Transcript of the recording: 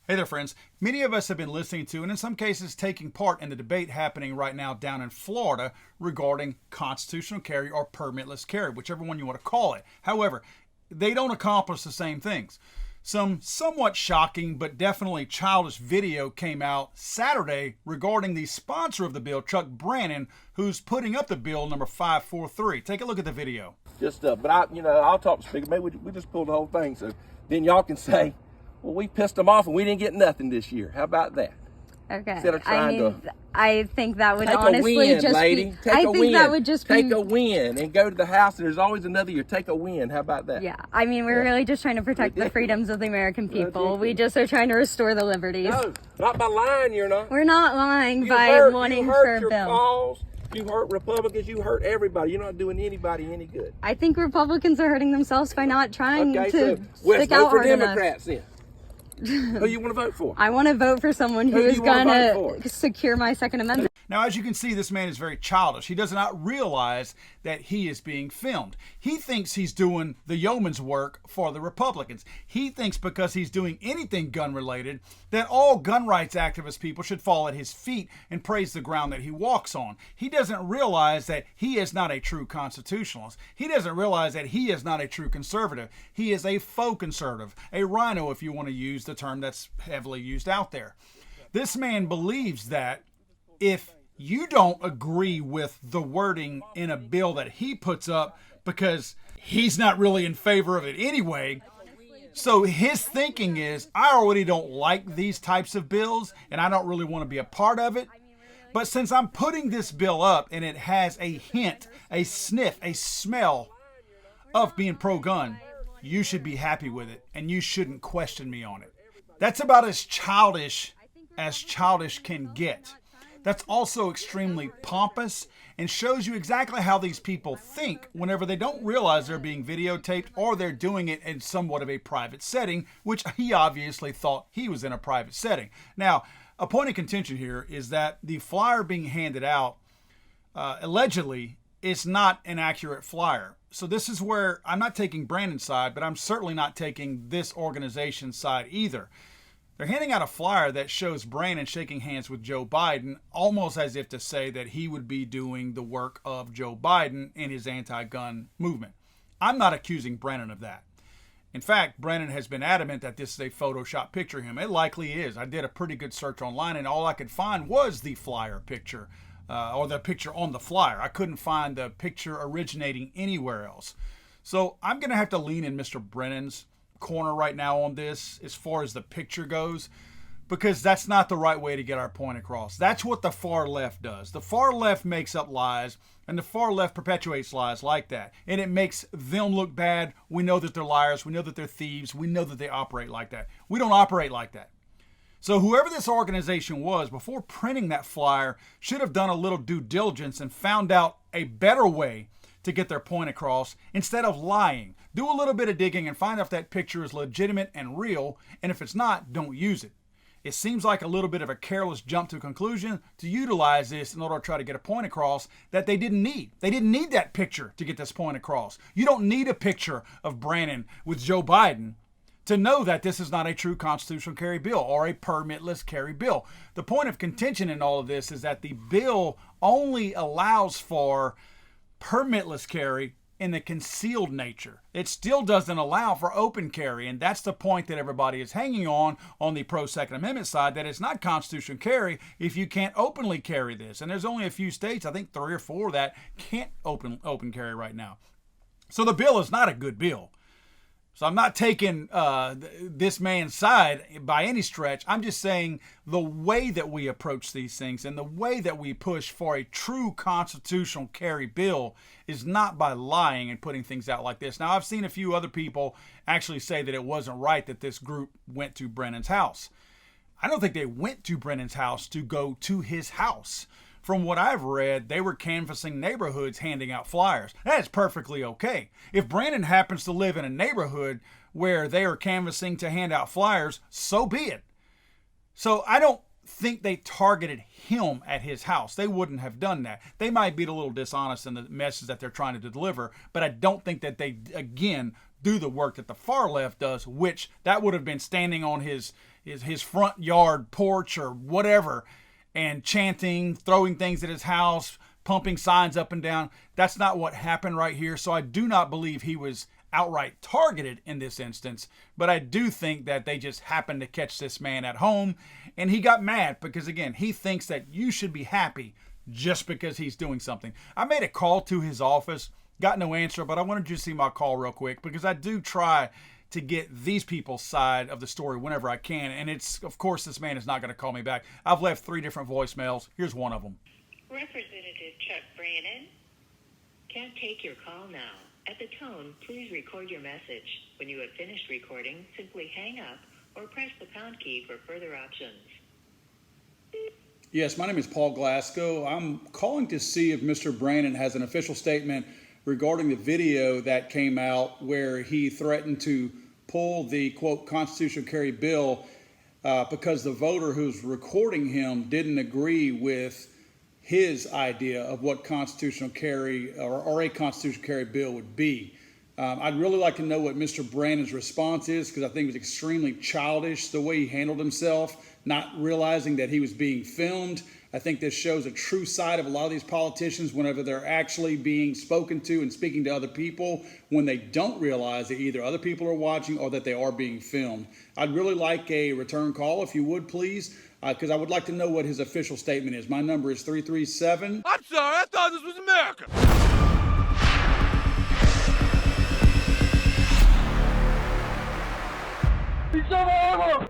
Hey there, friends. Many of us have been listening to, and in some cases taking part in the debate happening right now down in Florida regarding constitutional carry or permitless carry, whichever one you want to call it. However, they don't accomplish the same things. Some somewhat shocking but definitely childish video came out Saturday regarding the sponsor of the bill, Chuck Brannon, who's putting up the bill number 543. Take a look at the video. I'll talk to speaker. Maybe we just pull the whole thing, so then y'all can say, well, we pissed them off and we didn't get nothing this year. How about that? Okay. Instead of trying I think that would take honestly a win, just lady. be. Take I a think win. that would just take be. a win and go to the House. And there's always another year. Take a win. How about that? Yeah. I mean, we're really just trying to protect the freedoms of the American people. We just are trying to restore the liberties. No, not by lying. You're not. We're not lying You by hurt, wanting you for hurt a your bill. cause. You hurt Republicans. You hurt everybody. You're not doing anybody any good. I think Republicans are hurting themselves by not trying to so let's stick out vote for hard Democrats enough. then. Who you want to vote for? I want to vote for someone who Who do is you wanna going vote to for? secure my Second Amendment. Now, as you can see, this man is very childish. He does not realize that he is being filmed. He thinks he's doing the yeoman's work for the Republicans. He thinks because he's doing anything gun-related that all gun rights activist people should fall at his feet and praise the ground that he walks on. He doesn't realize that he is not a true constitutionalist. He doesn't realize that he is not a true conservative. He is a faux conservative, a rhino if you want to use the term that's heavily used out there. This man believes that if you don't agree with the wording in a bill that he puts up because he's not really in favor of it anyway. So his thinking is, I already don't like these types of bills and I don't really want to be a part of it. But since I'm putting this bill up and it has a hint, a sniff, a smell of being pro-gun, you should be happy with it and you shouldn't question me on it. That's about as childish can get. That's also extremely pompous and shows you exactly how these people think whenever they don't realize they're being videotaped or they're doing it in somewhat of a private setting, which he obviously thought he was in a private setting. Now, a point of contention here is that the flyer being handed out allegedly is not an accurate flyer. So this is where I'm not taking Brandon's side, but I'm certainly not taking this organization's side either. They're handing out a flyer that shows Brandon shaking hands with Joe Biden, almost as if to say that he would be doing the work of Joe Biden in his anti-gun movement. I'm not accusing Brandon of that. In fact, Brandon has been adamant that this is a Photoshop picture of him. It likely is. I did a pretty good search online, and all I could find was the flyer picture, or the picture on the flyer. I couldn't find the picture originating anywhere else. So I'm going to have to lean in Mr. Brennan's corner right now on this as far as the picture goes, because that's not the right way to get our point across. That's what the far left does. The far left makes up lies, and the far left perpetuates lies like that, and it makes them look bad. We know that they're liars. We know that they're thieves. We know that they operate like that. We don't operate like that. So whoever this organization was, before printing that flyer, should have done a little due diligence and found out a better way to get their point across instead of lying. Do a little bit of digging and find out if that picture is legitimate and real, and if it's not, don't use it. It seems like a little bit of a careless jump to a conclusion to utilize this in order to try to get a point across that they didn't need. They didn't need that picture to get this point across. You don't need a picture of Brandon with Joe Biden to know that this is not a true constitutional carry bill or a permitless carry bill. The point of contention in all of this is that the bill only allows for permitless carry in the concealed nature. It still doesn't allow for open carry, and that's the point that everybody is hanging on the pro-Second Amendment side, that it's not constitutional carry if you can't openly carry this. And there's only a few states, I think 3 or 4, that can't open carry right now. So the bill is not a good bill. So I'm not taking this man's side by any stretch. I'm just saying the way that we approach these things and the way that we push for a true constitutional carry bill is not by lying and putting things out like this. Now, I've seen a few other people actually say that it wasn't right that this group went to Brennan's house. I don't think they went to Brennan's house to go to his house. From what I've read, they were canvassing neighborhoods, handing out flyers. That's perfectly okay. If Brandon happens to live in a neighborhood where they are canvassing to hand out flyers, so be it. So I don't think they targeted him at his house. They wouldn't have done that. They might be a little dishonest in the message that they're trying to deliver, but I don't think that they, again, do the work that the far left does, which that would have been standing on his his front yard porch or whatever, and chanting, throwing things at his house, pumping signs up and down. That's not what happened right here. So I do not believe he was outright targeted in this instance, but I do think that they just happened to catch this man at home, and he got mad because, again, he thinks that you should be happy just because he's doing something. I made a call to his office, got no answer, but I wanted you to see my call real quick because I do try to get these people's side of the story whenever I can, and it's, of course, this man is not going to call me back. I've left 3 different voicemails. Here's one of them. Representative Chuck Brannon, can't take your call now. At the tone, please record your message. When you have finished recording, simply hang up or press the pound key for further options. Yes, my name is Paul Glasgow. I'm calling to see if Mr. Brannon has an official statement regarding the video that came out where he threatened to pull the, quote, constitutional carry bill because the voter who's recording him didn't agree with his idea of what constitutional carry or a constitutional carry bill would be. I'd really like to know what Mr. Brannon's response is, because I think it was extremely childish the way he handled himself, not realizing that he was being filmed. I think this shows a true side of a lot of these politicians whenever they're actually being spoken to and speaking to other people, when they don't realize that either other people are watching or that they are being filmed. I'd really like a return call, if you would, please, because I would like to know what his official statement is. My number is 337. I'm sorry, I thought this was America. He's so horrible!